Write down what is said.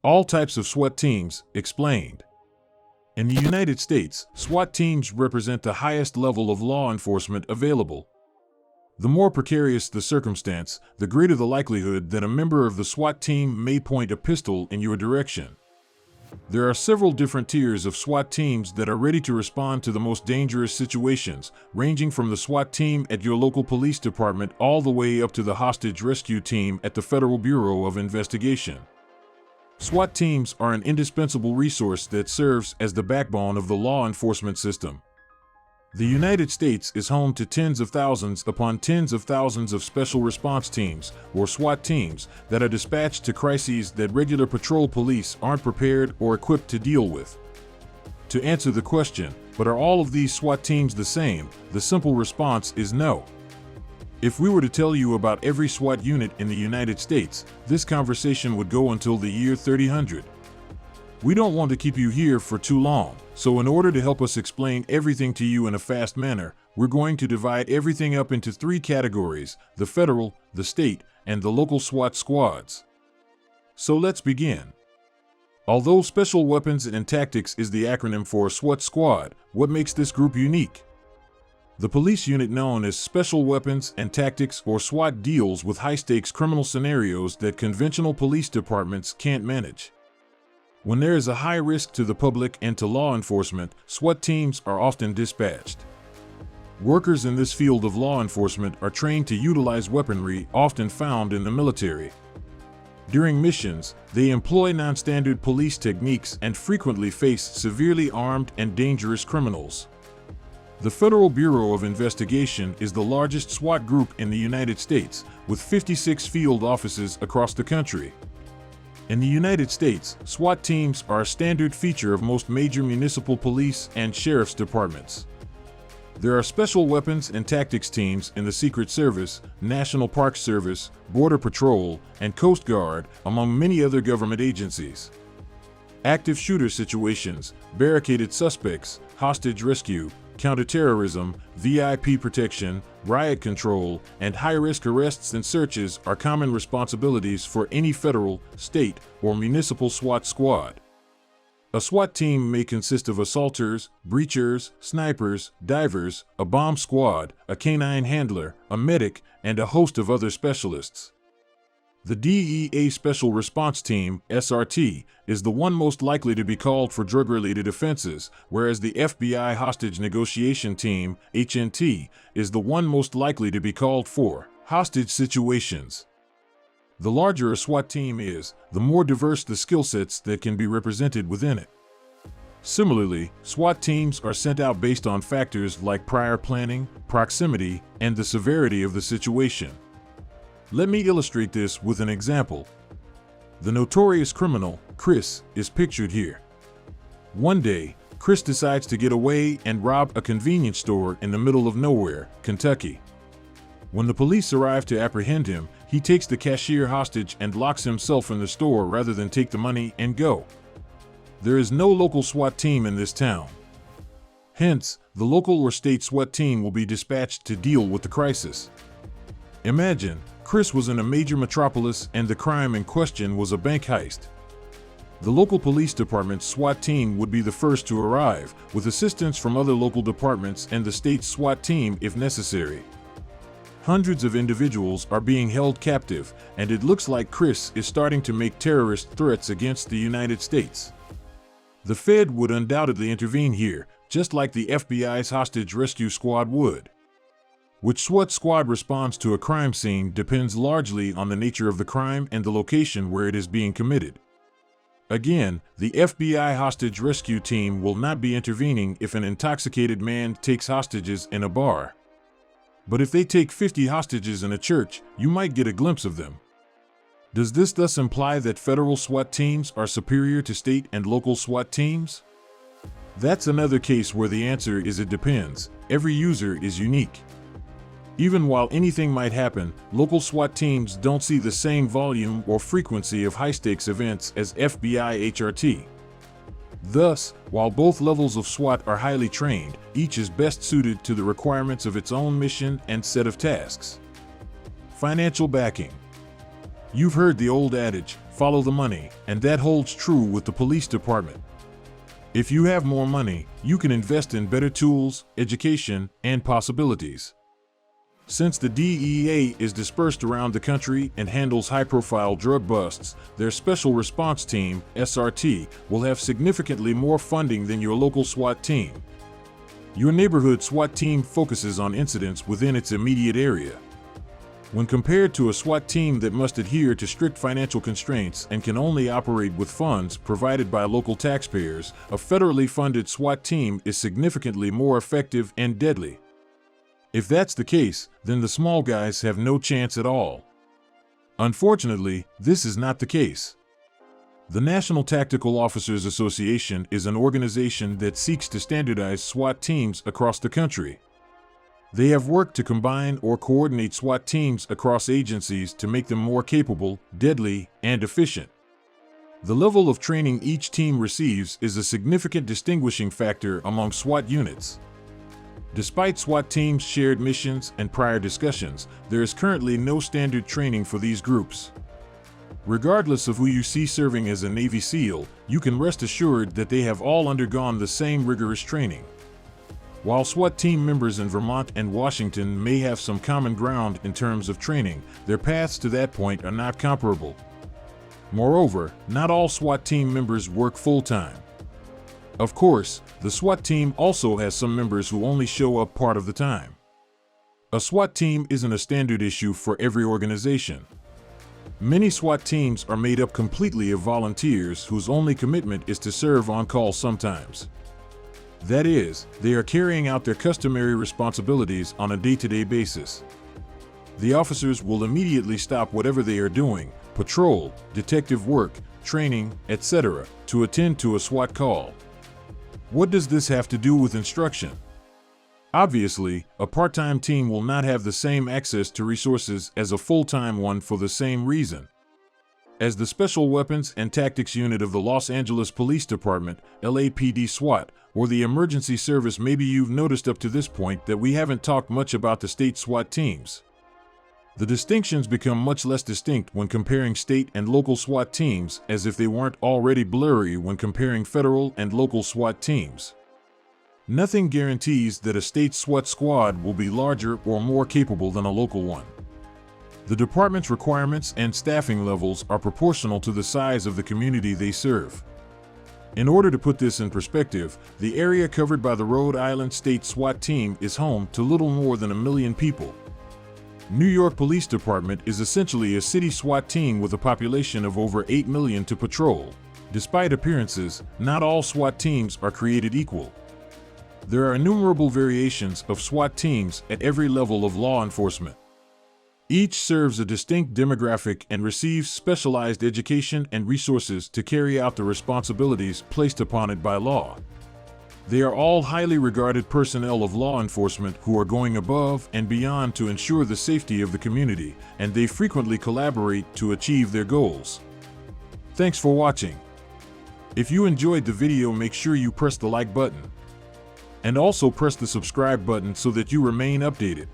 All types of SWAT teams, explained. In the United States, SWAT teams represent the highest level of law enforcement available. The more precarious the circumstance, the greater the likelihood that a member of the SWAT team may point a pistol in your direction. There are several different tiers of SWAT teams that are ready to respond to the most dangerous situations, ranging from the SWAT team at your local police department all the way up to the hostage rescue team at the Federal Bureau of Investigation. SWAT teams are an indispensable resource that serves as the backbone of the law enforcement system. The United States is home to tens of thousands upon tens of thousands of special response teams, or SWAT teams, that are dispatched to crises that regular patrol police aren't prepared or equipped to deal with. To answer the question, but are all of these SWAT teams the same, the simple response is no. If we were to tell you about every SWAT unit in the United States, this conversation would go until the year 3000. We don't want to keep you here for too long, so in order to help us explain everything to you in a fast manner, we're going to divide everything up into three categories: the federal, the state, and the local SWAT squads. So let's begin. Although Special Weapons and Tactics is the acronym for SWAT squad, what makes this group unique? The police unit known as Special Weapons and Tactics, or SWAT, deals with high-stakes criminal scenarios that conventional police departments can't manage. When there is a high risk to the public and to law enforcement, SWAT teams are often dispatched. Workers in this field of law enforcement are trained to utilize weaponry often found in the military. During missions, they employ non-standard police techniques and frequently face severely armed and dangerous criminals. The Federal Bureau of Investigation is the largest SWAT group in the United States, with 56 field offices across the country. In the United States, SWAT teams are a standard feature of most major municipal police and sheriff's departments. There are Special Weapons and Tactics teams in the Secret Service, National Park Service, Border Patrol, and Coast Guard, among many other government agencies. Active shooter situations, barricaded suspects, hostage rescue, counterterrorism, VIP protection, riot control, and high-risk arrests and searches are common responsibilities for any federal, state, or municipal SWAT squad. A SWAT team may consist of assaulters, breachers, snipers, divers, a bomb squad, a canine handler, a medic, and a host of other specialists. The DEA Special Response Team, SRT, is the one most likely to be called for drug-related offenses, whereas the FBI Hostage Negotiation Team, HNT, is the one most likely to be called for hostage situations. The larger a SWAT team is, the more diverse the skill sets that can be represented within it. Similarly, SWAT teams are sent out based on factors like prior planning, proximity, and the severity of the situation. Let me illustrate this with an example. The notorious criminal, Chris, is pictured here. One day, Chris decides to get away and rob a convenience store in the middle of nowhere, Kentucky. When the police arrive to apprehend him, he takes the cashier hostage and locks himself in the store rather than take the money and go. There is no local SWAT team in this town. Hence, the local or state SWAT team will be dispatched to deal with the crisis. Imagine, Chris was in a major metropolis and the crime in question was a bank heist. The local police department's SWAT team would be the first to arrive, with assistance from other local departments and the state's SWAT team if necessary. Hundreds of individuals are being held captive, and it looks like Chris is starting to make terrorist threats against the United States. The Fed would undoubtedly intervene here, just like the FBI's hostage rescue squad would. Which SWAT squad responds to a crime scene depends largely on the nature of the crime and the location where it is being committed. Again, the FBI hostage rescue team will not be intervening if an intoxicated man takes hostages in a bar. But if they take 50 hostages in a church, you might get a glimpse of them. Does this thus imply that federal SWAT teams are superior to state and local SWAT teams? That's another case where the answer is it depends. Every user is unique. Even while anything might happen, local SWAT teams don't see the same volume or frequency of high-stakes events as FBI HRT. Thus, while both levels of SWAT are highly trained, each is best suited to the requirements of its own mission and set of tasks. Financial backing. You've heard the old adage, follow the money, and that holds true with the police department. If you have more money, you can invest in better tools, education, and possibilities. Since the DEA is dispersed around the country and handles high-profile drug busts, their Special Response Team, SRT, will have significantly more funding than your local SWAT team. Your neighborhood SWAT team focuses on incidents within its immediate area. When compared to a SWAT team that must adhere to strict financial constraints and can only operate with funds provided by local taxpayers, a federally funded SWAT team is significantly more effective and deadly. If that's the case, then the small guys have no chance at all. Unfortunately, this is not the case. The National Tactical Officers Association is an organization that seeks to standardize SWAT teams across the country. They have worked to combine or coordinate SWAT teams across agencies to make them more capable, deadly, and efficient. The level of training each team receives is a significant distinguishing factor among SWAT units. Despite SWAT teams' shared missions and prior discussions, there is currently no standard training for these groups. Regardless of who you see serving as a Navy SEAL, you can rest assured that they have all undergone the same rigorous training. While SWAT team members in Vermont and Washington may have some common ground in terms of training, their paths to that point are not comparable. Moreover, not all SWAT team members work full-time. Of course, the SWAT team also has some members who only show up part of the time. A SWAT team isn't a standard issue for every organization. Many SWAT teams are made up completely of volunteers whose only commitment is to serve on call sometimes. That is, they are carrying out their customary responsibilities on a day-to-day basis. The officers will immediately stop whatever they are doing, patrol, detective work, training, etc., to attend to a SWAT call. What does this have to do with instruction? Obviously, a part-time team will not have the same access to resources as a full-time one for the same reason. As the Special Weapons and Tactics Unit of the Los Angeles Police Department, LAPD SWAT, or the Emergency Service, maybe you've noticed up to this point that we haven't talked much about the state SWAT teams. The distinctions become much less distinct when comparing state and local SWAT teams, as if they weren't already blurry when comparing federal and local SWAT teams. Nothing guarantees that a state SWAT squad will be larger or more capable than a local one. The department's requirements and staffing levels are proportional to the size of the community they serve. In order to put this in perspective, the area covered by the Rhode Island State SWAT team is home to little more than 1 million people. New York Police Department is essentially a city SWAT team with a population of over 8 million to patrol. Despite appearances, not all SWAT teams are created equal. There are innumerable variations of SWAT teams at every level of law enforcement. Each serves a distinct demographic and receives specialized education and resources to carry out the responsibilities placed upon it by law. They are all highly regarded personnel of law enforcement who are going above and beyond to ensure the safety of the community, and they frequently collaborate to achieve their goals. Thanks for watching. If you enjoyed the video, make sure you press the like button. And also press the subscribe button so that you remain updated.